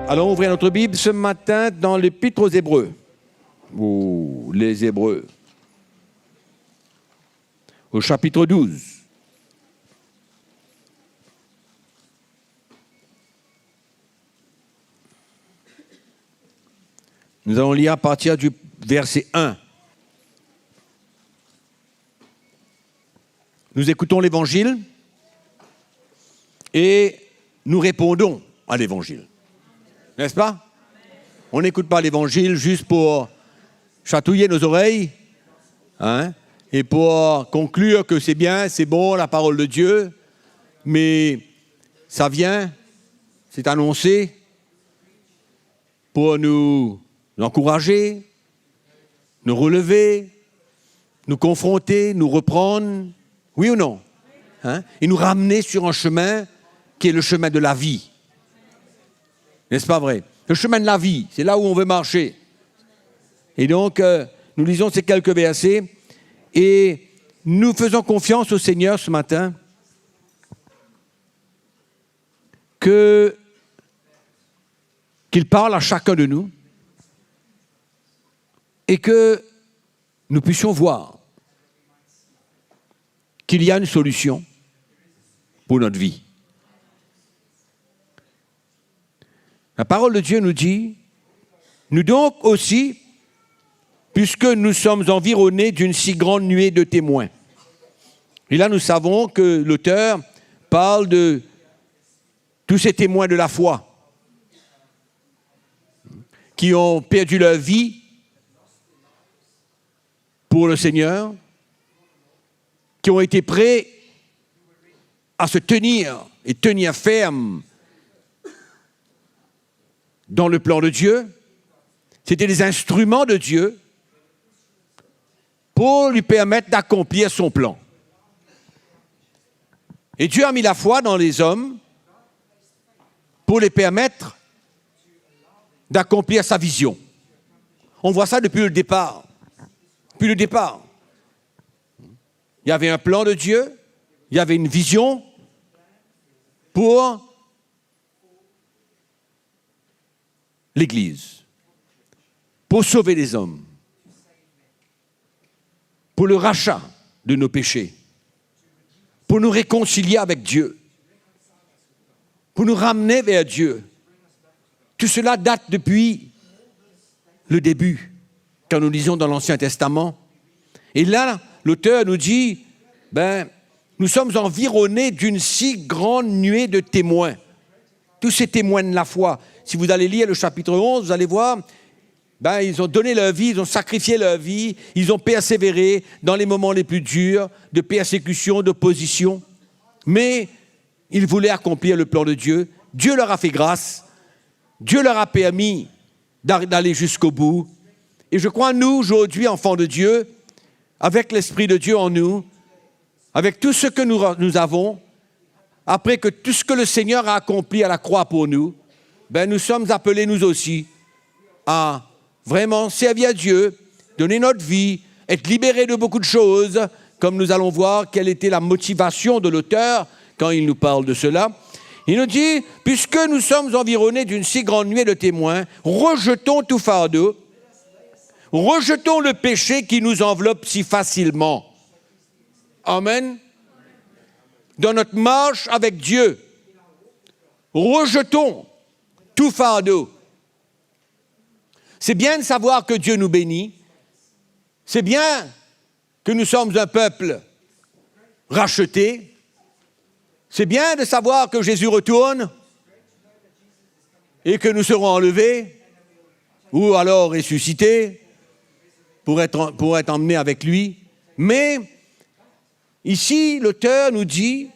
Allons ouvrir notre Bible ce matin dans l'Épître aux Hébreux. Oh, les Hébreux. Au chapitre 12. Nous allons lire à partir du verset 1. Nous écoutons l'Évangile et nous répondons à l'Évangile. N'est-ce pas? On n'écoute pas l'Évangile juste pour chatouiller nos oreilles et pour conclure que c'est bien, c'est bon, la parole de Dieu, mais ça vient, c'est annoncé pour nous encourager, nous relever, nous confronter, nous reprendre, oui ou non? Et nous ramener sur un chemin qui est le chemin de la vie. N'est-ce pas vrai? Le chemin de la vie, c'est là où on veut marcher. Et donc, nous lisons ces quelques versets et nous faisons confiance au Seigneur ce matin qu'il parle à chacun de nous et que nous puissions voir qu'il y a une solution pour notre vie. La parole de Dieu nous dit, nous donc aussi, puisque nous sommes environnés d'une si grande nuée de témoins. Et là, nous savons que l'auteur parle de tous ces témoins de la foi qui ont perdu leur vie pour le Seigneur, qui ont été prêts à se tenir et tenir ferme dans le plan de Dieu. C'était des instruments de Dieu pour lui permettre d'accomplir son plan. Et Dieu a mis la foi dans les hommes pour les permettre d'accomplir sa vision. On voit ça depuis le départ. Depuis le départ. Il y avait un plan de Dieu, il y avait une vision pour l'Église, pour sauver les hommes, pour le rachat de nos péchés, pour nous réconcilier avec Dieu, pour nous ramener vers Dieu. Tout cela date depuis le début, quand nous lisons dans l'Ancien Testament. Et là, l'auteur nous dit, nous sommes environnés d'une si grande nuée de témoins. Tous ces témoins de la foi. Si vous allez lire le chapitre 11, vous allez voir, ils ont donné leur vie, ils ont sacrifié leur vie, ils ont persévéré dans les moments les plus durs, de persécution, d'opposition. Mais ils voulaient accomplir le plan de Dieu. Dieu leur a fait grâce. Dieu leur a permis d'aller jusqu'au bout. Et je crois, nous, aujourd'hui, enfants de Dieu, avec l'Esprit de Dieu en nous, avec tout ce que nous avons, après que tout ce que le Seigneur a accompli à la croix pour nous, nous sommes appelés, nous aussi, à vraiment servir Dieu, donner notre vie, être libérés de beaucoup de choses, comme nous allons voir quelle était la motivation de l'auteur quand il nous parle de cela. Il nous dit, puisque nous sommes environnés d'une si grande nuée de témoins, rejetons tout fardeau, rejetons le péché qui nous enveloppe si facilement. Amen. Dans notre marche avec Dieu, rejetons tout fardeau. C'est bien de savoir que Dieu nous bénit. C'est bien que nous sommes un peuple racheté. C'est bien de savoir que Jésus retourne et que nous serons enlevés ou alors ressuscités pour être emmenés avec lui. Mais ici, l'auteur nous dit,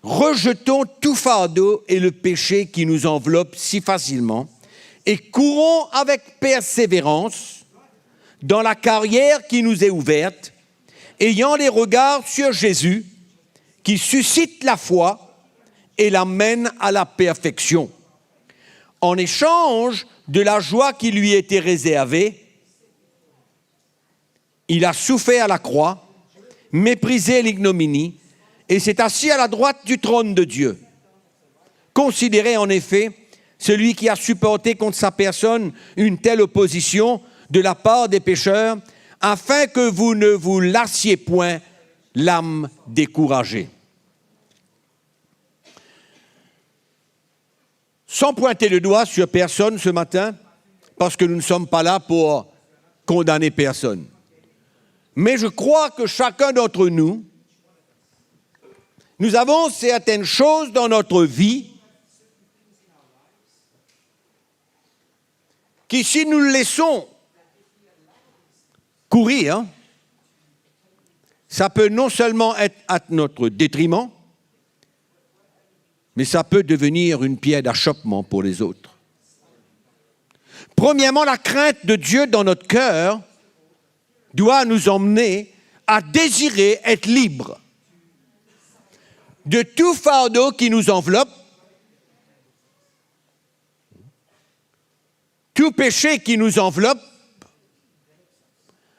rejetons tout fardeau et le péché qui nous enveloppe si facilement et courons avec persévérance dans la carrière qui nous est ouverte, ayant les regards sur Jésus qui suscite la foi et l'amène à la perfection. En échange de la joie qui lui était réservée, il a souffert à la croix, méprisé l'ignominie et s'est assis à la droite du trône de Dieu. Considérez en effet celui qui a supporté contre sa personne une telle opposition de la part des pécheurs, afin que vous ne vous lassiez point l'âme découragée. Sans pointer le doigt sur personne ce matin, parce que nous ne sommes pas là pour condamner personne. Mais je crois que chacun d'entre nous, nous avons certaines choses dans notre vie qui, si nous le laissons courir, ça peut non seulement être à notre détriment, mais ça peut devenir une pierre d'achoppement pour les autres. Premièrement, la crainte de Dieu dans notre cœur doit nous emmener à désirer être libres de tout fardeau qui nous enveloppe, tout péché qui nous enveloppe,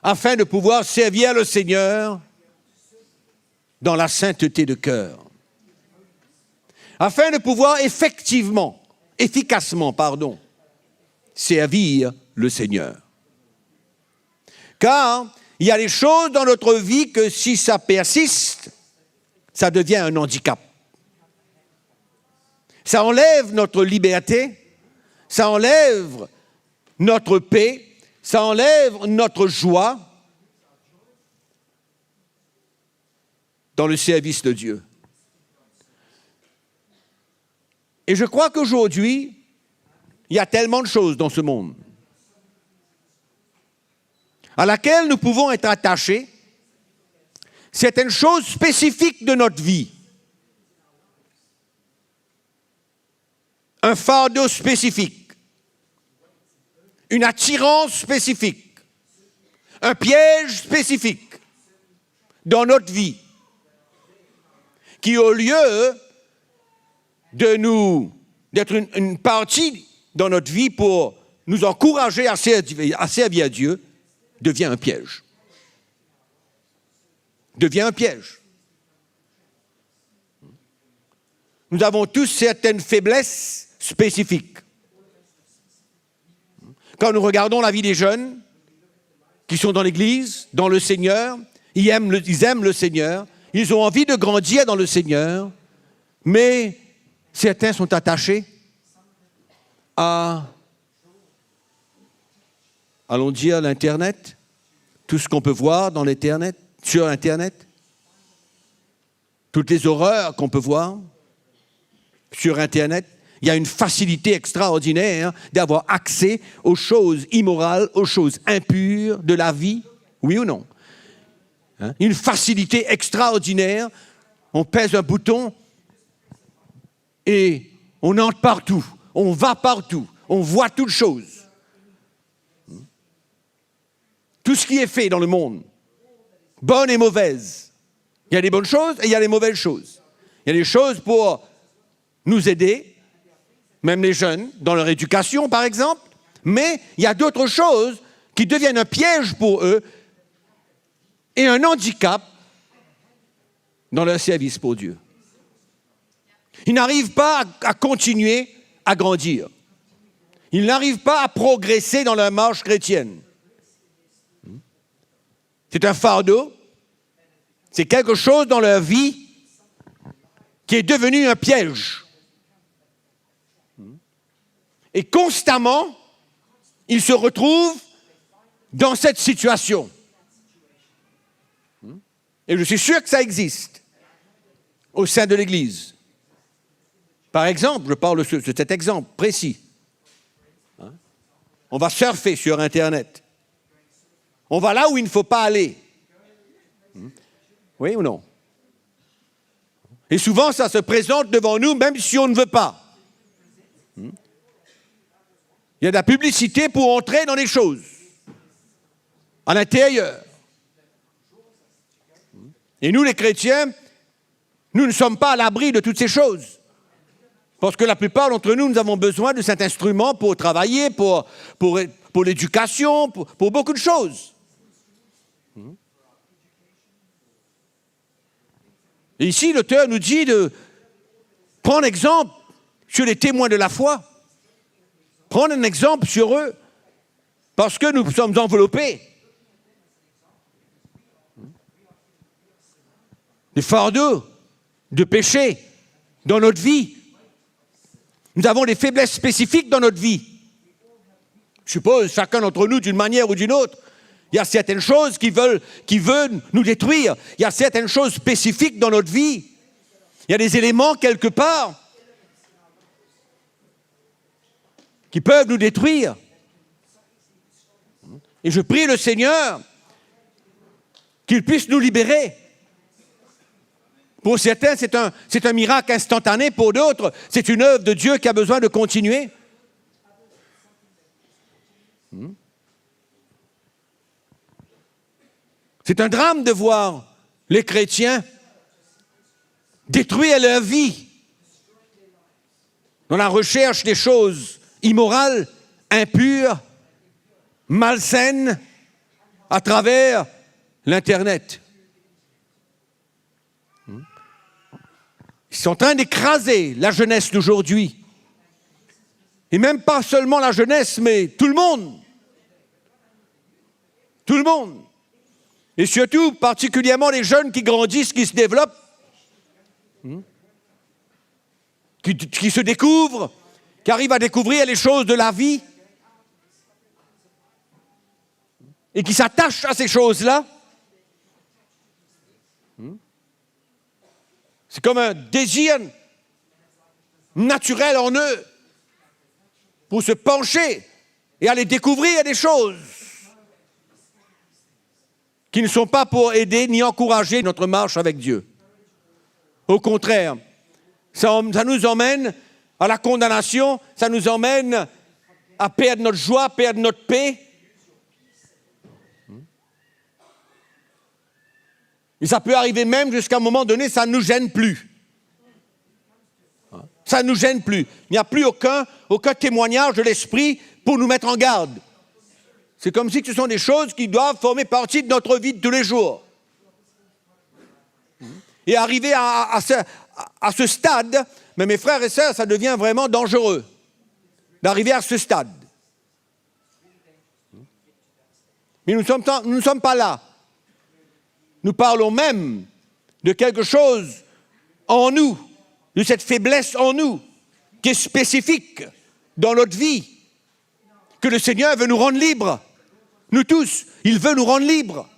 afin de pouvoir servir le Seigneur dans la sainteté de cœur. Afin de pouvoir efficacement, servir le Seigneur. Car il y a des choses dans notre vie que si ça persiste, ça devient un handicap. Ça enlève notre liberté, ça enlève notre paix, ça enlève notre joie dans le service de Dieu. Et je crois qu'aujourd'hui, il y a tellement de choses dans ce monde à laquelle nous pouvons être attachés, certaines choses spécifiques de notre vie. Un fardeau spécifique, une attirance spécifique, un piège spécifique dans notre vie, qui au lieu d'être une partie dans notre vie pour nous encourager à servir Dieu, devient un piège. Devient un piège. Nous avons tous certaines faiblesses spécifiques. Quand nous regardons la vie des jeunes qui sont dans l'Église, dans le Seigneur, ils aiment le Seigneur, ils ont envie de grandir dans le Seigneur, mais certains sont attachés à, allons dire, l'Internet, tout ce qu'on peut voir dans l'Internet, sur Internet, toutes les horreurs qu'on peut voir sur Internet. Il y a une facilité extraordinaire d'avoir accès aux choses immorales, aux choses impures de la vie, oui ou non? Une facilité extraordinaire. On pèse un bouton et on entre partout, on va partout, on voit toutes choses. Tout ce qui est fait dans le monde, bonnes et mauvaises. Il y a des bonnes choses et il y a des mauvaises choses. Il y a des choses pour nous aider, même les jeunes, dans leur éducation, par exemple, mais il y a d'autres choses qui deviennent un piège pour eux et un handicap dans leur service pour Dieu. Ils n'arrivent pas à continuer à grandir. Ils n'arrivent pas à progresser dans leur marche chrétienne. C'est un fardeau. C'est quelque chose dans leur vie qui est devenu un piège. Et constamment, ils se retrouvent dans cette situation. Et je suis sûr que ça existe au sein de l'Église. Par exemple, je parle de cet exemple précis. On va surfer sur Internet. On va là où il ne faut pas aller. Oui ou non? Et souvent, ça se présente devant nous, même si on ne veut pas. Il y a de la publicité pour entrer dans les choses, à l'intérieur. Et nous, les chrétiens, nous ne sommes pas à l'abri de toutes ces choses. Parce que la plupart d'entre nous, nous avons besoin de cet instrument pour travailler, pour l'éducation, pour beaucoup de choses. Et ici, l'auteur nous dit de prendre exemple sur les témoins de la foi. prendre un exemple sur eux, parce que nous sommes enveloppés. Des fardeaux de péché dans notre vie. Nous avons des faiblesses spécifiques dans notre vie. Je suppose, chacun d'entre nous, d'une manière ou d'une autre, il y a certaines choses qui veulent nous détruire. Il y a certaines choses spécifiques dans notre vie. Il y a des éléments quelque part qui peuvent nous détruire. Et je prie le Seigneur qu'il puisse nous libérer. Pour certains, c'est un miracle instantané. Pour d'autres, c'est une œuvre de Dieu qui a besoin de continuer. C'est un drame de voir les chrétiens détruire leur vie dans la recherche des choses immorales, impures, malsaines, à travers l'Internet. Ils sont en train d'écraser la jeunesse d'aujourd'hui. Et même pas seulement la jeunesse, mais tout le monde. Tout le monde. Et surtout, particulièrement les jeunes qui grandissent, qui se développent, qui se découvrent, qui arrivent à découvrir les choses de la vie et qui s'attachent à ces choses-là. C'est comme un désir naturel en eux pour se pencher et aller découvrir des choses qui ne sont pas pour aider ni encourager notre marche avec Dieu. Au contraire, ça nous emmène à la condamnation, ça nous emmène à perdre notre joie, perdre notre paix. Et ça peut arriver même jusqu'à un moment donné, ça ne nous gêne plus. Ça ne nous gêne plus. Il n'y a plus aucun témoignage de l'esprit pour nous mettre en garde. C'est comme si ce sont des choses qui doivent former partie de notre vie de tous les jours. Et arriver à ce stade, mais mes frères et sœurs, ça devient vraiment dangereux d'arriver à ce stade. Mais nous ne sommes pas là. Nous parlons même de quelque chose en nous, de cette faiblesse en nous, qui est spécifique dans notre vie, que le Seigneur veut nous rendre libres. Nous tous, il veut nous rendre libres.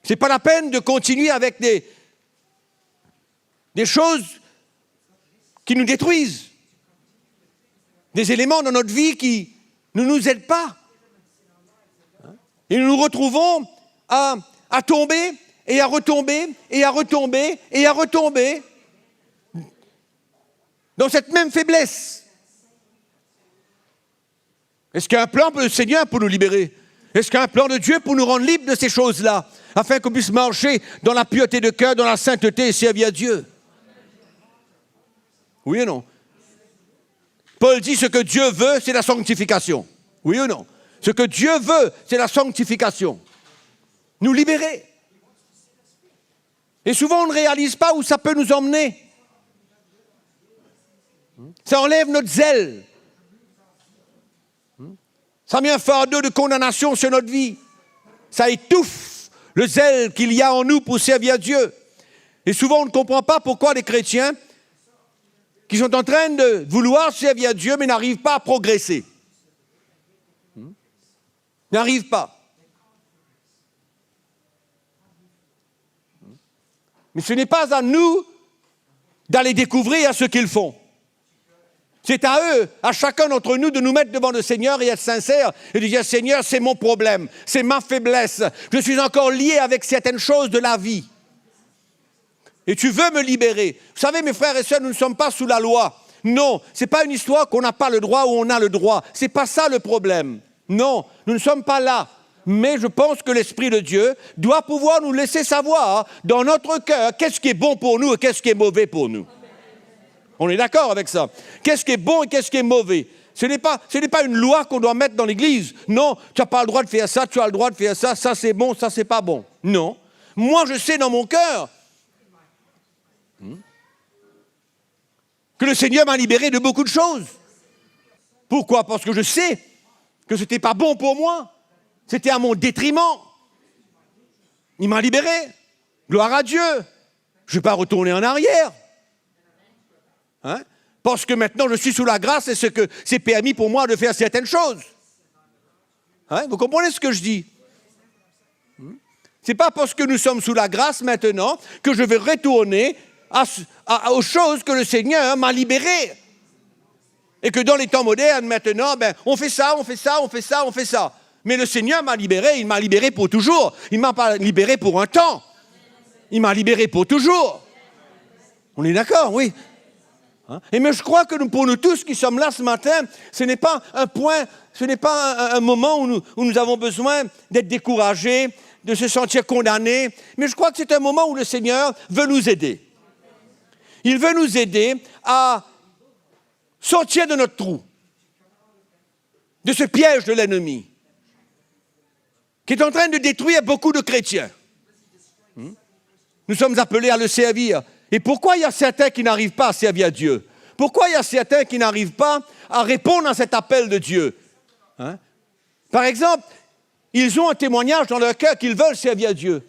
Ce n'est pas la peine de continuer avec des choses qui nous détruisent, des éléments dans notre vie qui ne nous aident pas. Et nous nous retrouvons à tomber et à retomber et à retomber et à retomber dans cette même faiblesse. Est-ce qu'il y a un plan pour le Seigneur pour nous libérer? Est-ce qu'il y a un plan de Dieu pour nous rendre libres de ces choses-là, afin qu'on puisse marcher dans la pureté de cœur, dans la sainteté et servir à Dieu? Oui ou non? Paul dit ce que Dieu veut, c'est la sanctification. Oui ou non? Ce que Dieu veut, c'est la sanctification. Nous libérer. Et souvent, on ne réalise pas où ça peut nous emmener. Ça enlève notre zèle. Ça met un fardeau de condamnation sur notre vie. Ça étouffe le zèle qu'il y a en nous pour servir Dieu. Et souvent, on ne comprend pas pourquoi les chrétiens qui sont en train de vouloir servir Dieu, mais n'arrivent pas à progresser. N'arrivent pas. Mais ce n'est pas à nous d'aller découvrir ce qu'ils font. C'est à eux, à chacun d'entre nous, de nous mettre devant le Seigneur et être sincères et de dire, Seigneur, c'est mon problème, c'est ma faiblesse. Je suis encore lié avec certaines choses de la vie. Et tu veux me libérer. Vous savez, mes frères et sœurs, nous ne sommes pas sous la loi. Non, ce n'est pas une histoire qu'on n'a pas le droit ou on a le droit. Ce n'est pas ça le problème. Non, nous ne sommes pas là. Mais je pense que l'Esprit de Dieu doit pouvoir nous laisser savoir dans notre cœur qu'est-ce qui est bon pour nous et qu'est-ce qui est mauvais pour nous. On est d'accord avec ça? Qu'est-ce qui est bon et qu'est-ce qui est mauvais? Ce n'est pas une loi qu'on doit mettre dans l'Église. Non, tu n'as pas le droit de faire ça, tu as le droit de faire ça, ça c'est bon, ça c'est pas bon. Non. Moi je sais dans mon cœur que le Seigneur m'a libéré de beaucoup de choses. Pourquoi? Parce que je sais que ce n'était pas bon pour moi. C'était à mon détriment. Il m'a libéré. Gloire à Dieu. Je ne vais pas retourner en arrière. Hein? Parce que maintenant je suis sous la grâce et ce que c'est permis pour moi de faire certaines choses. Hein? Vous comprenez ce que je dis? Ce n'est pas parce que nous sommes sous la grâce maintenant que je vais retourner aux choses que le Seigneur m'a libérées. Et que dans les temps modernes maintenant, on fait ça, on fait ça, on fait ça, on fait ça. Mais le Seigneur m'a libéré, il m'a libéré pour toujours. Il ne m'a pas libéré pour un temps. Il m'a libéré pour toujours. On est d'accord, oui. Hein? Et mais je crois que pour nous tous qui sommes là ce matin, ce n'est pas un point, ce n'est pas un moment où nous avons besoin d'être découragés, de se sentir condamnés, mais je crois que c'est un moment où le Seigneur veut nous aider. Il veut nous aider à sortir de notre trou, de ce piège de l'ennemi, qui est en train de détruire beaucoup de chrétiens. Nous sommes appelés à le servir. Et pourquoi il y a certains qui n'arrivent pas à servir Dieu? Pourquoi il y a certains qui n'arrivent pas à répondre à cet appel de Dieu? Hein? Par exemple, ils ont un témoignage dans leur cœur qu'ils veulent servir Dieu.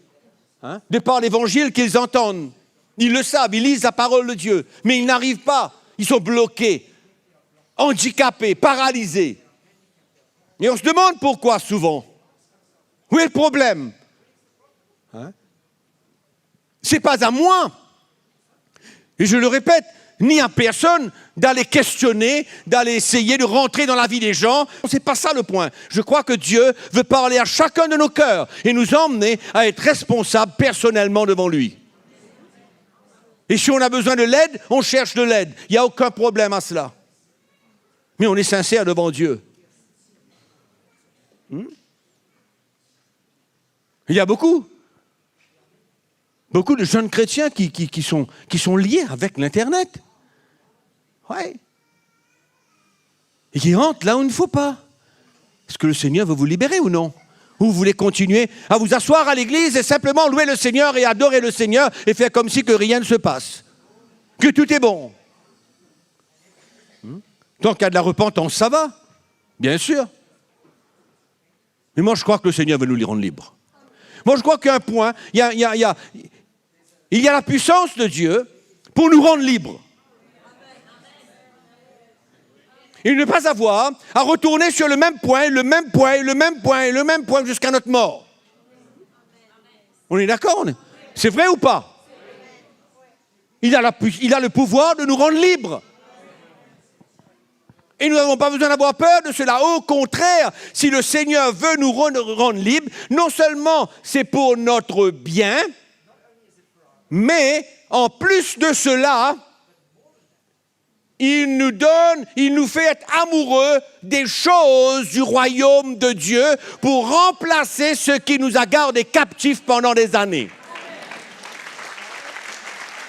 Hein? De par l'évangile qu'ils entendent. Ils le savent, ils lisent la parole de Dieu. Mais ils n'arrivent pas. Ils sont bloqués, handicapés, paralysés. Et on se demande pourquoi souvent. Où est le problème? Hein? Ce n'est pas à moi. Et je le répète, ni à personne d'aller questionner, d'aller essayer de rentrer dans la vie des gens. Ce n'est pas ça le point. Je crois que Dieu veut parler à chacun de nos cœurs et nous emmener à être responsables personnellement devant lui. Et si on a besoin de l'aide, on cherche de l'aide. Il n'y a aucun problème à cela. Mais on est sincère devant Dieu. Il y a beaucoup de jeunes chrétiens qui sont liés avec l'Internet. Ouais. Et qui rentrent là où il ne faut pas. Est-ce que le Seigneur veut vous libérer ou non? Ou vous voulez continuer à vous asseoir à l'église et simplement louer le Seigneur et adorer le Seigneur et faire comme si que rien ne se passe? Que tout est bon. Tant qu'il y a de la repentance, ça va. Bien sûr. Mais moi, je crois que le Seigneur veut nous les rendre libres. Moi, je crois qu'à un point, il y a la puissance de Dieu pour nous rendre libres. Et ne pas avoir à retourner sur le même point, le même point, le même point, le même point jusqu'à notre mort. On est d'accord? C'est vrai ou pas? Il a le pouvoir de nous rendre libres. Et nous n'avons pas besoin d'avoir peur de cela. Au contraire, si le Seigneur veut nous rendre libres, non seulement c'est pour notre bien, mais en plus de cela, il nous fait être amoureux des choses du royaume de Dieu pour remplacer ce qui nous a gardés captifs pendant des années.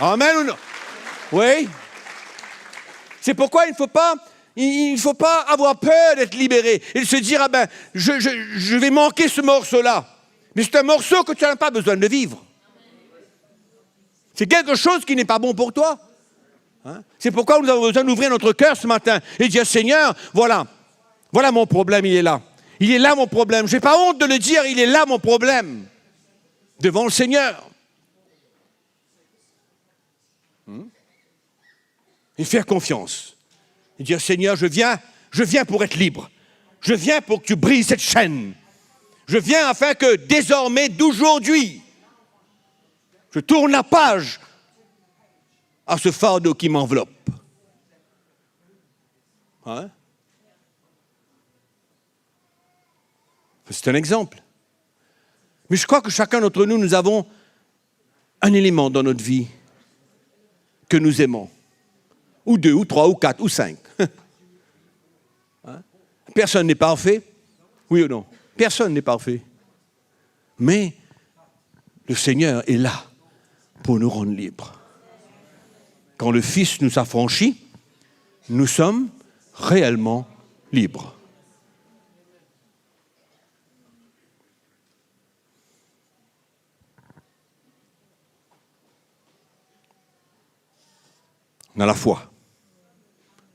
Amen ou non? Oui. C'est pourquoi il ne faut pas avoir peur d'être libéré et de se dire, je vais manquer ce morceau-là. Mais c'est un morceau que tu n'as pas besoin de vivre. C'est quelque chose qui n'est pas bon pour toi. Hein? C'est pourquoi nous avons besoin d'ouvrir notre cœur ce matin et dire, Seigneur, voilà mon problème, il est là. Il est là mon problème. Je n'ai pas honte de le dire, il est là mon problème. Devant le Seigneur. Et faire confiance. Et dire, Seigneur, je viens pour être libre. Je viens pour que tu brises cette chaîne. Je viens afin que désormais, d'aujourd'hui, je tourne la page à ce fardeau qui m'enveloppe. Hein? C'est un exemple. Mais je crois que chacun d'entre nous, nous avons un élément dans notre vie que nous aimons. Ou deux, ou trois, ou quatre, ou cinq. Hein? Personne n'est parfait. Oui ou non? Personne n'est parfait. Mais le Seigneur est là pour nous rendre libres. Quand le Fils nous affranchit, nous sommes réellement libres. On a la foi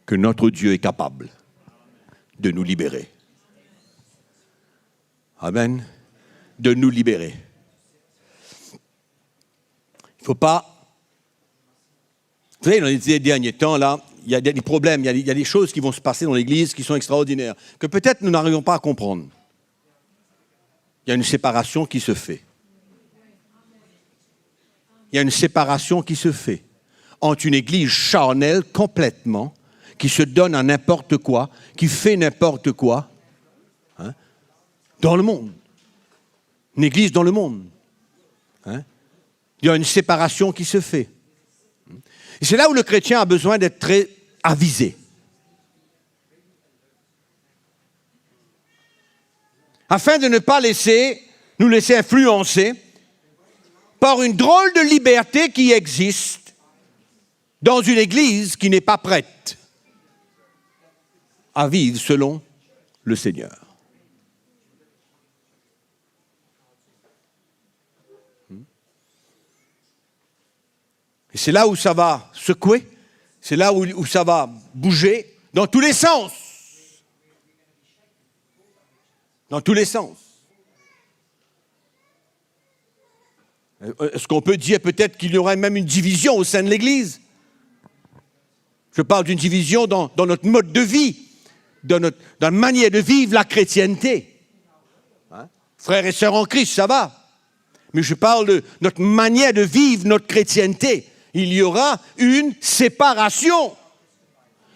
que notre Dieu est capable de nous libérer. Amen. De nous libérer. Il ne faut pas... Vous savez, dans les derniers temps, là, il y a des problèmes, il y a des choses qui vont se passer dans l'Église qui sont extraordinaires, que peut-être nous n'arrivons pas à comprendre. Il y a une séparation qui se fait. Il y a une séparation qui se fait entre une Église charnelle complètement, qui se donne à n'importe quoi, qui fait n'importe quoi, hein, dans le monde. Une Église dans le monde. Hein. Il y a une séparation qui se fait. Et c'est là où le chrétien a besoin d'être très avisé. Afin de ne pas nous laisser influencer par une drôle de liberté qui existe dans une Église qui n'est pas prête à vivre selon le Seigneur. Et c'est là où ça va secouer, c'est là où ça va bouger dans tous les sens. Dans tous les sens. Est-ce qu'on peut dire peut-être qu'il y aurait même une division au sein de l'Église? Je parle d'une division dans notre mode de vie, dans la manière de vivre la chrétienté. Hein? Frères et sœurs en Christ, ça va. Mais je parle de notre manière de vivre notre chrétienté. Il y aura une séparation.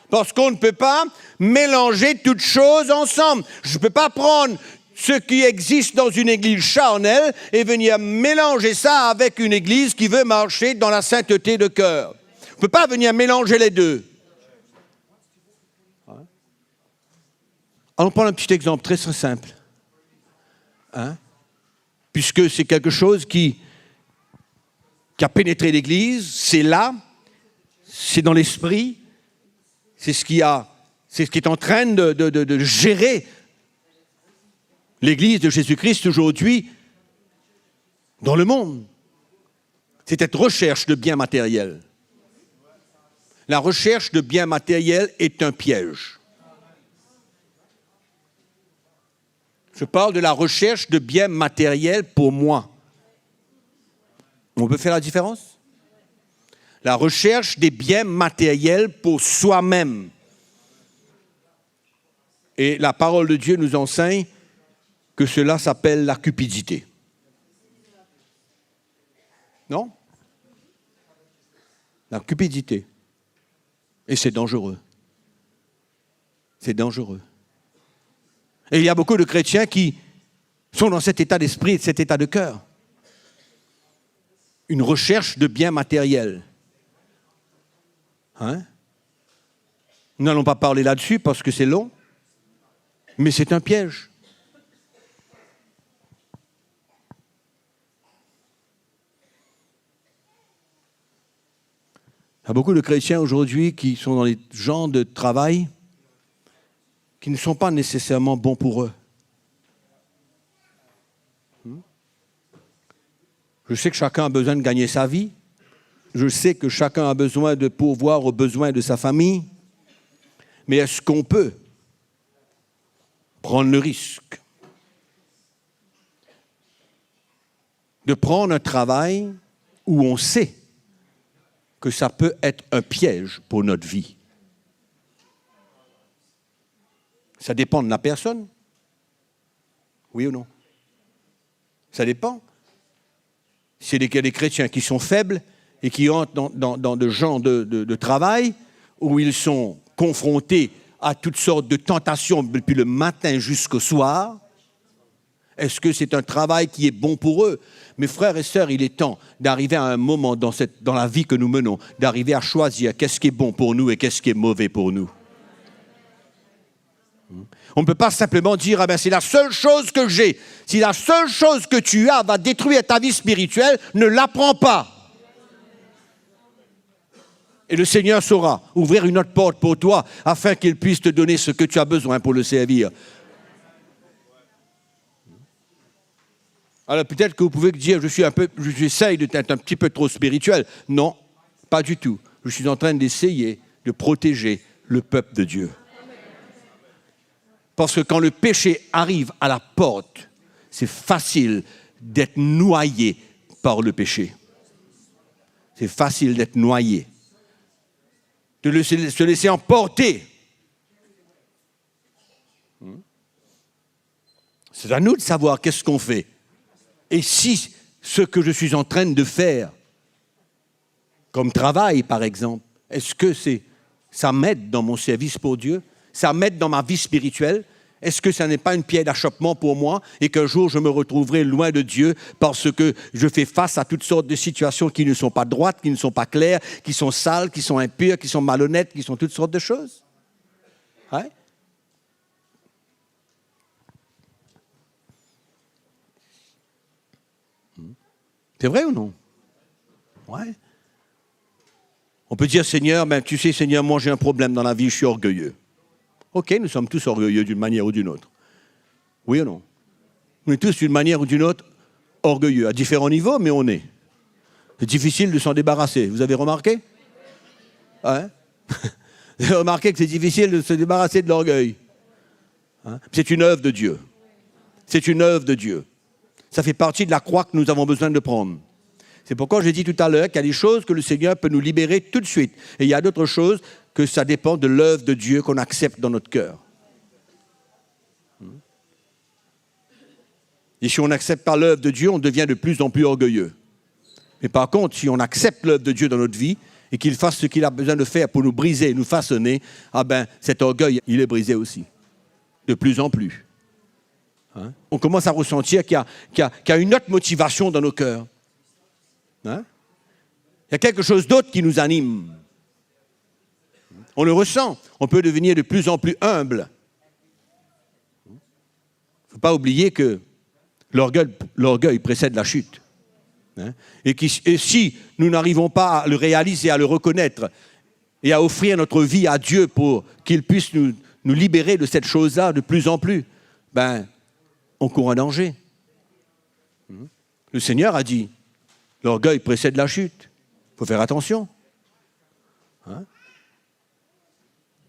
Parce qu'on ne peut pas mélanger toutes choses ensemble. Je ne peux pas prendre ce qui existe dans une église charnelle et venir mélanger ça avec une église qui veut marcher dans la sainteté de cœur. On ne peut pas venir mélanger les deux. Allons prendre un petit exemple très très simple. Hein? Puisque c'est quelque chose qui a pénétré l'Église, c'est là, c'est dans l'esprit, c'est ce qui est en train de gérer l'Église de Jésus-Christ aujourd'hui dans le monde. C'est cette recherche de biens matériels. La recherche de biens matériels est un piège. Je parle de la recherche de biens matériels pour moi. On peut faire la différence? La recherche des biens matériels pour soi-même. Et la parole de Dieu nous enseigne que cela s'appelle la cupidité. Non? La cupidité. Et c'est dangereux. C'est dangereux. Et il y a beaucoup de chrétiens qui sont dans cet état d'esprit, cet état de cœur. Une recherche de biens matériels. Hein? Nous n'allons pas parler là-dessus parce que c'est long, mais c'est un piège. Il y a beaucoup de chrétiens aujourd'hui qui sont dans les genres de travail qui ne sont pas nécessairement bons pour eux. Je sais que chacun a besoin de gagner sa vie. Je sais que chacun a besoin de pourvoir aux besoins de sa famille. Mais est-ce qu'on peut prendre le risque de prendre un travail où on sait que ça peut être un piège pour notre vie? Ça dépend de la personne. Oui ou non? Ça dépend. C'est des chrétiens qui sont faibles et qui entrent dans de genres de travail où ils sont confrontés à toutes sortes de tentations depuis le matin jusqu'au soir. Est-ce que c'est un travail qui est bon pour eux? Mes frères et sœurs, il est temps d'arriver à un moment dans la vie que nous menons, d'arriver à choisir qu'est-ce qui est bon pour nous et qu'est-ce qui est mauvais pour nous. On ne peut pas simplement dire, c'est la seule chose que j'ai. Si la seule chose que tu as va détruire ta vie spirituelle, ne la prends pas. Et le Seigneur saura ouvrir une autre porte pour toi afin qu'il puisse te donner ce que tu as besoin pour le servir. Alors peut-être que vous pouvez dire, j'essaye d'être un petit peu trop spirituel. Non, pas du tout. Je suis en train d'essayer de protéger le peuple de Dieu. Parce que quand le péché arrive à la porte, c'est facile d'être noyé par le péché. C'est facile d'être noyé. De se laisser emporter. C'est à nous de savoir qu'est-ce qu'on fait. Et si ce que je suis en train de faire, comme travail par exemple, est-ce que ça m'aide dans mon service pour Dieu? Ça m'aide dans ma vie spirituelle? Est-ce que ça n'est pas une pierre d'achoppement pour moi et qu'un jour je me retrouverai loin de Dieu parce que je fais face à toutes sortes de situations qui ne sont pas droites, qui ne sont pas claires, qui sont sales, qui sont impures, qui sont malhonnêtes, qui sont toutes sortes de choses? Hein? C'est vrai ou non? Ouais. On peut dire, Seigneur, ben, tu sais, Seigneur, moi j'ai un problème dans la vie, je suis orgueilleux. Ok, nous sommes tous orgueilleux d'une manière ou d'une autre. Oui ou non? On est tous d'une manière ou d'une autre orgueilleux, à différents niveaux, mais on est. C'est difficile de s'en débarrasser. Vous avez remarqué? Hein? Vous avez remarqué que c'est difficile de se débarrasser de l'orgueil. Hein? C'est une œuvre de Dieu. C'est une œuvre de Dieu. Ça fait partie de la croix que nous avons besoin de prendre. C'est pourquoi j'ai dit tout à l'heure qu'il y a des choses que le Seigneur peut nous libérer tout de suite. Et il y a d'autres choses que ça dépend de l'œuvre de Dieu qu'on accepte dans notre cœur. Et si on n'accepte pas l'œuvre de Dieu, on devient de plus en plus orgueilleux. Mais par contre, si on accepte l'œuvre de Dieu dans notre vie et qu'il fasse ce qu'il a besoin de faire pour nous briser, nous façonner, ah ben, cet orgueil, il est brisé aussi. De plus en plus. Hein? On commence à ressentir qu'il y a une autre motivation dans nos cœurs. Hein? Il y a quelque chose d'autre qui nous anime. On le ressent. On peut devenir de plus en plus humble. Il ne faut pas oublier que l'orgueil précède la chute. Hein? Et si nous n'arrivons pas à le réaliser, à le reconnaître et à offrir notre vie à Dieu pour qu'il puisse nous libérer de cette chose-là de plus en plus, ben, on court un danger. Le Seigneur a dit, l'orgueil précède la chute. Il faut faire attention. Hein?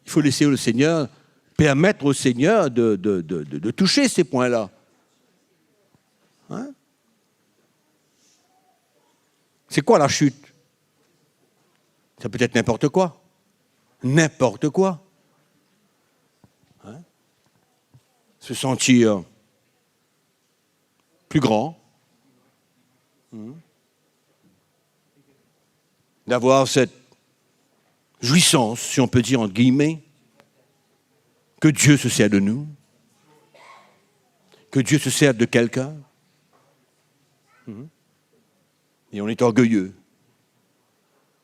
Il faut laisser le Seigneur, permettre au Seigneur de toucher ces points-là. Hein? C'est quoi la chute? Ça peut être n'importe quoi. N'importe quoi. Hein? Se sentir plus grand. D'avoir cette jouissance, si on peut dire entre guillemets, que Dieu se sert de nous, que Dieu se sert de quelqu'un. Et on est orgueilleux,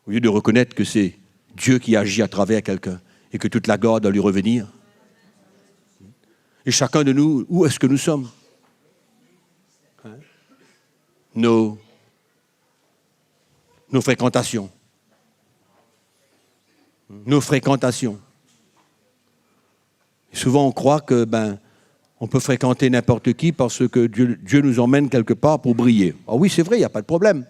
au lieu de reconnaître que c'est Dieu qui agit à travers quelqu'un et que toute la gloire doit lui revenir. Et chacun de nous, où est-ce que nous sommes? Nos fréquentations. Nos fréquentations. Et souvent, on croit que on peut fréquenter n'importe qui parce que Dieu nous emmène quelque part pour briller. Ah oui, c'est vrai, il n'y a pas de problème.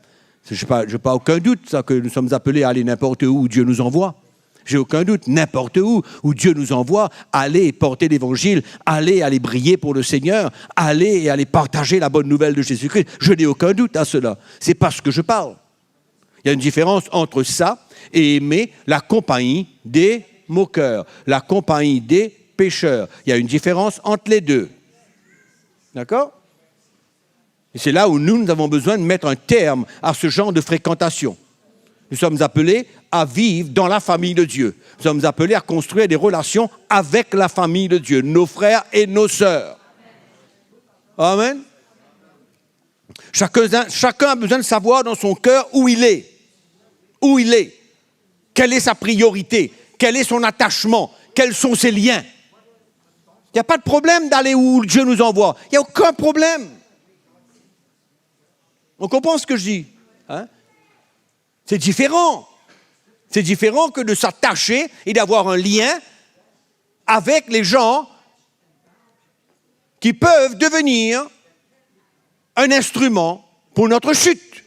Je n'ai pas aucun doute ça, que nous sommes appelés à aller n'importe où Dieu nous envoie. J'ai aucun doute, n'importe où Dieu nous envoie, aller porter l'évangile, aller briller pour le Seigneur, aller partager la bonne nouvelle de Jésus-Christ. Je n'ai aucun doute à cela. C'est pas ce que je parle. Il y a une différence entre ça et aimer la compagnie des moqueurs, la compagnie des pécheurs. Il y a une différence entre les deux. D'accord? Et c'est là où nous avons besoin de mettre un terme à ce genre de fréquentation. Nous sommes appelés à vivre dans la famille de Dieu. Nous sommes appelés à construire des relations avec la famille de Dieu, nos frères et nos sœurs. Amen. Chacun a besoin de savoir dans son cœur où il est. Où il est. Quelle est sa priorité? Quel est son attachement? Quels sont ses liens? Il n'y a pas de problème d'aller où Dieu nous envoie. Il n'y a aucun problème. On comprend ce que je dis? Hein? C'est différent. C'est différent que de s'attacher et d'avoir un lien avec les gens qui peuvent devenir un instrument pour notre chute.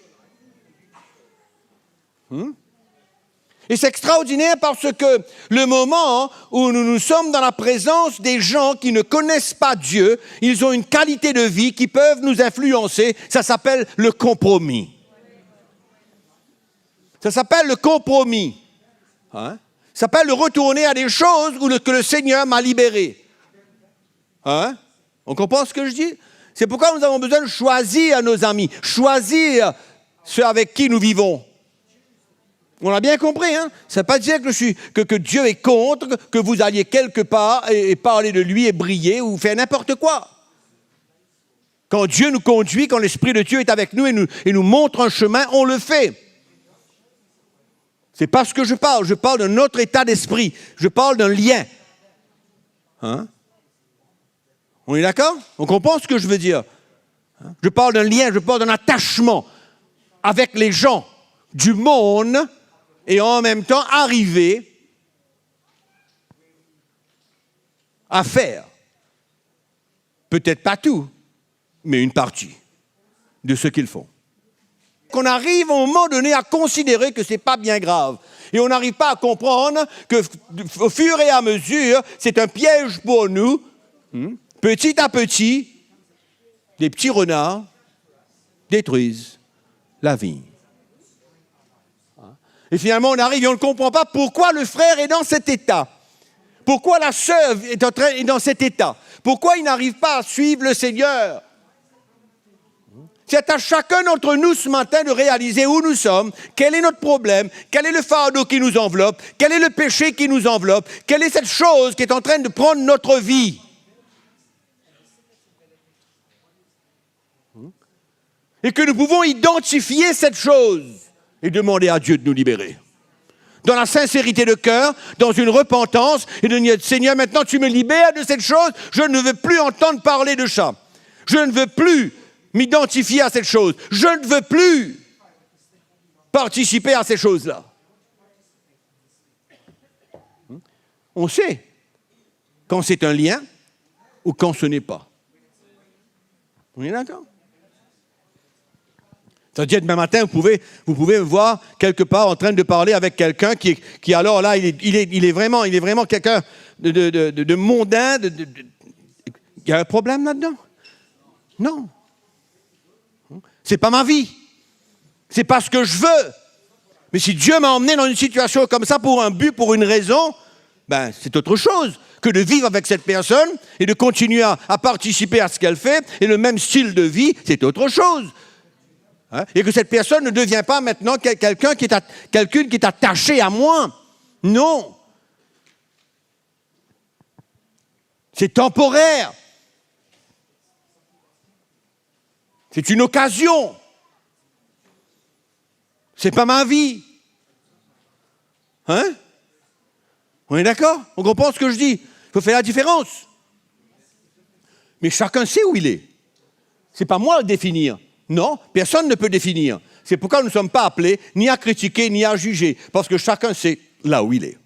Et c'est extraordinaire parce que le moment où nous sommes dans la présence des gens qui ne connaissent pas Dieu, ils ont une qualité de vie qui peuvent nous influencer, ça s'appelle le compromis. Ça s'appelle le compromis. Ça s'appelle le retourner à des choses que le Seigneur m'a libéré. On comprend ce que je dis? C'est pourquoi nous avons besoin de choisir nos amis, choisir ceux avec qui nous vivons. On l'a bien compris, hein? Ça ne veut pas dire que Dieu est contre, que vous alliez quelque part et parler de lui et briller ou faire n'importe quoi. Quand Dieu nous conduit, quand l'Esprit de Dieu est avec nous et nous montre un chemin, on le fait. C'est pas ce que je parle de notre état d'esprit, je parle d'un lien. On est d'accord? On comprend ce que je veux dire? Je parle d'un lien, je parle d'un attachement avec les gens du monde et en même temps arriver à faire, peut-être pas tout, mais une partie de ce qu'ils font. Qu'on arrive au moment donné à considérer que ce n'est pas bien grave. Et on n'arrive pas à comprendre qu'au fur et à mesure, c'est un piège pour nous. Petit à petit, des petits renards détruisent la vigne. Et finalement, on arrive et on ne comprend pas pourquoi le frère est dans cet état. Pourquoi la sœur est dans cet état. Pourquoi il n'arrive pas à suivre le Seigneur. C'est à chacun d'entre nous ce matin de réaliser où nous sommes, quel est notre problème, quel est le fardeau qui nous enveloppe, quel est le péché qui nous enveloppe, quelle est cette chose qui est en train de prendre notre vie. Et que nous pouvons identifier cette chose et demander à Dieu de nous libérer. Dans la sincérité de cœur, dans une repentance, et de dire, Seigneur, maintenant tu me libères de cette chose, je ne veux plus entendre parler de ça. Je ne veux plus m'identifier à cette chose. Je ne veux plus participer à ces choses-là. On sait quand c'est un lien ou quand ce n'est pas. On est d'accord? C'est-à-dire, demain matin, vous pouvez me voir quelque part en train de parler avec quelqu'un qui alors là, il est vraiment quelqu'un de mondain. Il y a un problème là-dedans? Non. C'est pas ma vie. C'est pas ce que je veux. Mais si Dieu m'a emmené dans une situation comme ça pour un but, pour une raison, ben c'est autre chose que de vivre avec cette personne et de continuer à participer à ce qu'elle fait et le même style de vie, c'est autre chose. Et que cette personne ne devient pas maintenant quelqu'un qui est attaché à moi. Non. C'est temporaire. C'est une occasion. C'est pas ma vie. On est d'accord? On comprend ce que je dis? Il faut faire la différence. Mais chacun sait où il est. C'est pas moi à le définir. Non, personne ne peut définir. C'est pourquoi nous ne sommes pas appelés ni à critiquer, ni à juger. Parce que chacun sait là où il est.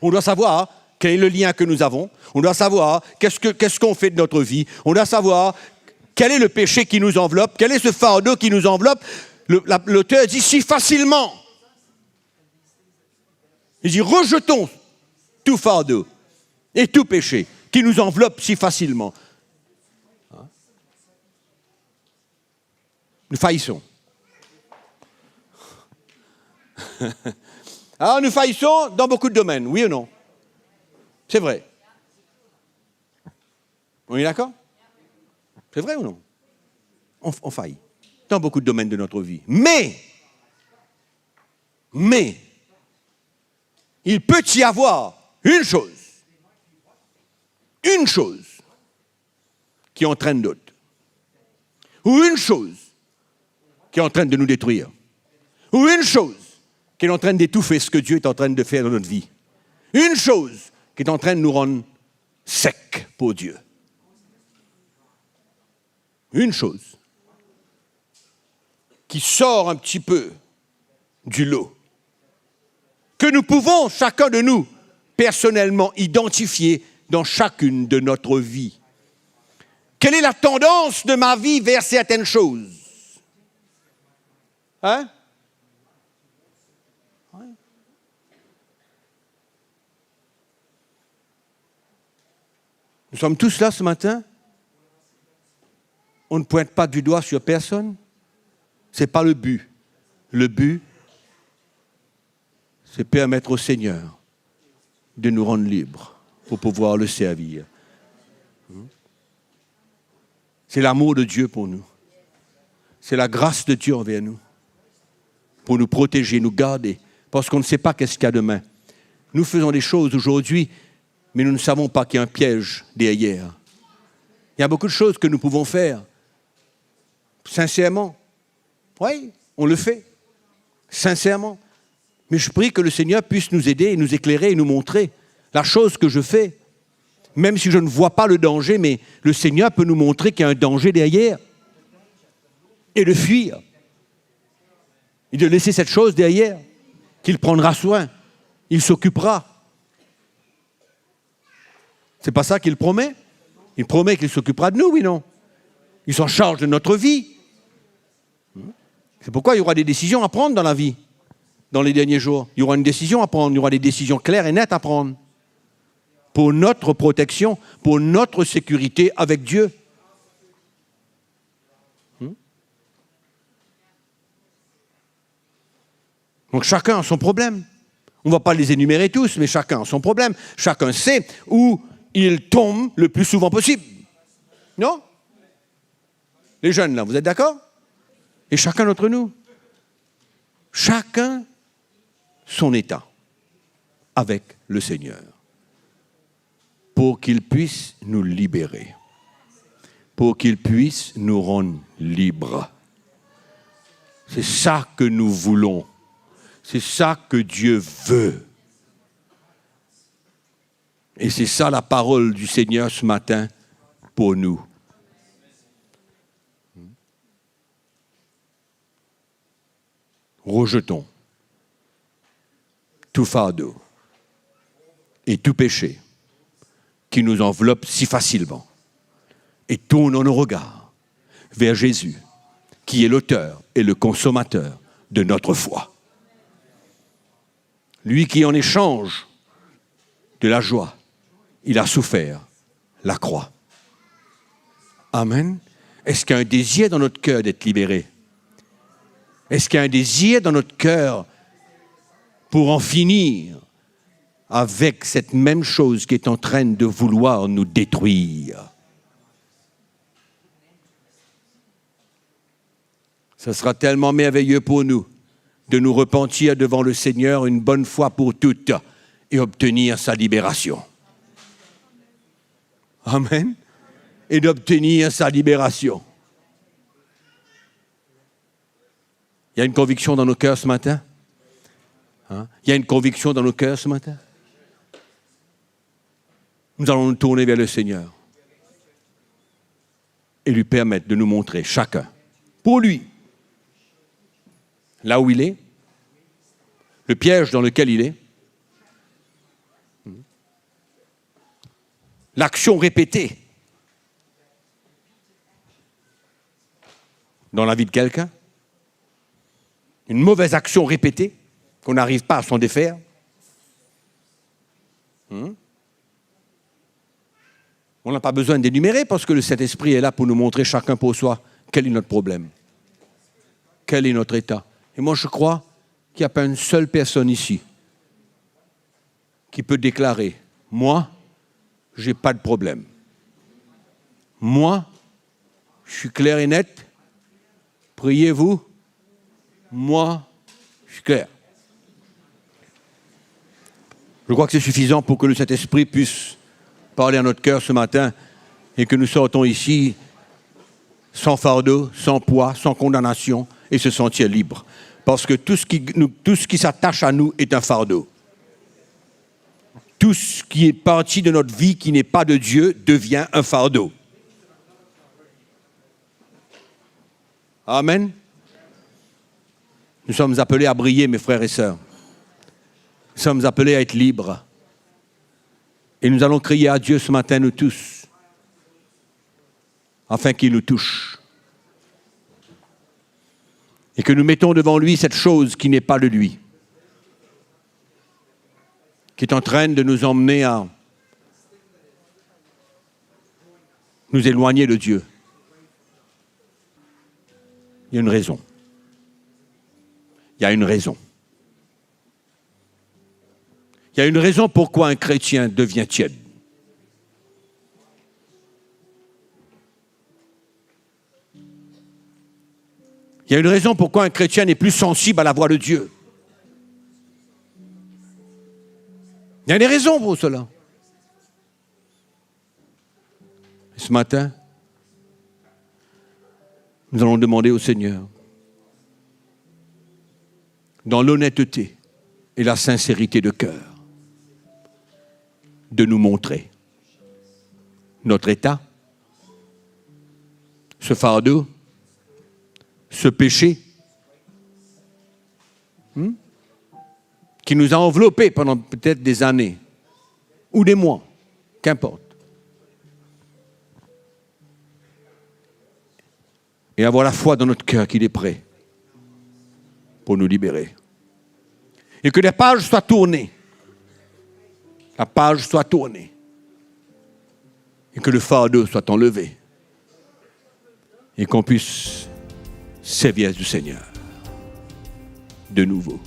On doit savoir quel est le lien que nous avons. On doit savoir qu'est-ce qu'on fait de notre vie. On doit savoir quel est le péché qui nous enveloppe. Quel est ce fardeau qui nous enveloppe. L'auteur dit si facilement. Il dit rejetons tout fardeau et tout péché qui nous enveloppe si facilement. Nous faillissons. Alors nous faillissons dans beaucoup de domaines, oui ou non? C'est vrai. On est d'accord? C'est vrai ou non? On faillit dans beaucoup de domaines de notre vie. Mais, il peut y avoir une chose qui entraîne d'autres. Ou une chose qui est en train de nous détruire. Ou une chose qui est en train d'étouffer ce que Dieu est en train de faire dans notre vie. Une chose qui est en train de nous rendre secs pour Dieu. Une chose qui sort un petit peu du lot. Que nous pouvons, chacun de nous, personnellement identifier dans chacune de notre vie. Quelle est la tendance de ma vie vers certaines choses? Nous sommes tous là ce matin. On ne pointe pas du doigt sur personne. Ce n'est pas le but. Le but, c'est permettre au Seigneur de nous rendre libres pour pouvoir le servir. C'est l'amour de Dieu pour nous. C'est la grâce de Dieu envers nous. Pour nous protéger, nous garder. Parce qu'on ne sait pas qu'est-ce qu'il y a demain. Nous faisons des choses aujourd'hui, mais nous ne savons pas qu'il y a un piège derrière. Il y a beaucoup de choses que nous pouvons faire. Sincèrement. Oui, on le fait. Sincèrement. Mais je prie que le Seigneur puisse nous aider, nous éclairer et nous montrer la chose que je fais. Même si je ne vois pas le danger, mais le Seigneur peut nous montrer qu'il y a un danger derrière. Et de fuir. Et de laisser cette chose derrière. Qu'il prendra soin. Il s'occupera. C'est pas ça qu'il promet? Il promet qu'il s'occupera de nous, oui, non? Il s'en charge de notre vie. C'est pourquoi il y aura des décisions à prendre dans la vie, dans les derniers jours. Il y aura une décision à prendre, il y aura des décisions claires et nettes à prendre. Pour notre protection, pour notre sécurité avec Dieu. Donc chacun a son problème. On ne va pas les énumérer tous, mais chacun a son problème. Chacun sait où il tombe le plus souvent possible. Non? Les jeunes, là, vous êtes d'accord? Et chacun d'entre nous. Chacun son état avec le Seigneur. Pour qu'il puisse nous libérer. Pour qu'il puisse nous rendre libres. C'est ça que nous voulons. C'est ça que Dieu veut. Et c'est ça la parole du Seigneur ce matin pour nous. Rejetons tout fardeau et tout péché qui nous enveloppe si facilement et tournons nos regards vers Jésus, qui est l'auteur et le consommateur de notre foi. Lui qui, en échange de la joie, il a souffert la croix. Amen. Est-ce qu'il y a un désir dans notre cœur d'être libéré? Est-ce qu'il y a un désir dans notre cœur pour en finir avec cette même chose qui est en train de vouloir nous détruire? Ce sera tellement merveilleux pour nous de nous repentir devant le Seigneur une bonne fois pour toutes et obtenir sa libération. Amen. Et d'obtenir sa libération. Il y a une conviction dans nos cœurs ce matin? Il y a une conviction dans nos cœurs ce matin? Nous allons nous tourner vers le Seigneur et lui permettre de nous montrer chacun, pour lui, là où il est, le piège dans lequel il est, l'action répétée dans la vie de quelqu'un, une mauvaise action répétée qu'on n'arrive pas à s'en défaire. On n'a pas besoin d'énumérer parce que le Saint-Esprit est là pour nous montrer chacun pour soi quel est notre problème, quel est notre état. Et moi je crois qu'il n'y a pas une seule personne ici qui peut déclarer « Moi, je n'ai pas de problème. Moi, je suis clair et net. Priez-vous. Moi, je suis clair. » Je crois que c'est suffisant pour que le Saint-Esprit puisse parler à notre cœur ce matin et que nous sortons ici sans fardeau, sans poids, sans condamnation et se sentir libres. Parce que tout ce qui s'attache à nous est un fardeau. Tout ce qui est partie de notre vie qui n'est pas de Dieu devient un fardeau. Amen. Nous sommes appelés à briller, mes frères et sœurs. Nous sommes appelés à être libres. Et nous allons crier à Dieu ce matin, nous tous, afin qu'il nous touche. Et que nous mettons devant lui cette chose qui n'est pas de lui, qui est en train de nous emmener à nous éloigner de Dieu. Il y a une raison. Il y a une raison. Il y a une raison pourquoi un chrétien devient tiède. Il y a une raison pourquoi un chrétien n'est plus sensible à la voix de Dieu. Il y a des raisons pour cela. Et ce matin, nous allons demander au Seigneur, dans l'honnêteté et la sincérité de cœur, de nous montrer notre état, ce fardeau, ce péché qui nous a enveloppés pendant peut-être des années ou des mois, qu'importe. Et avoir la foi dans notre cœur qu'il est prêt pour nous libérer. Et que les pages soient tournées. La page soit tournée. Et que le fardeau soit enlevé. Et qu'on puisse servir du Seigneur de nouveau.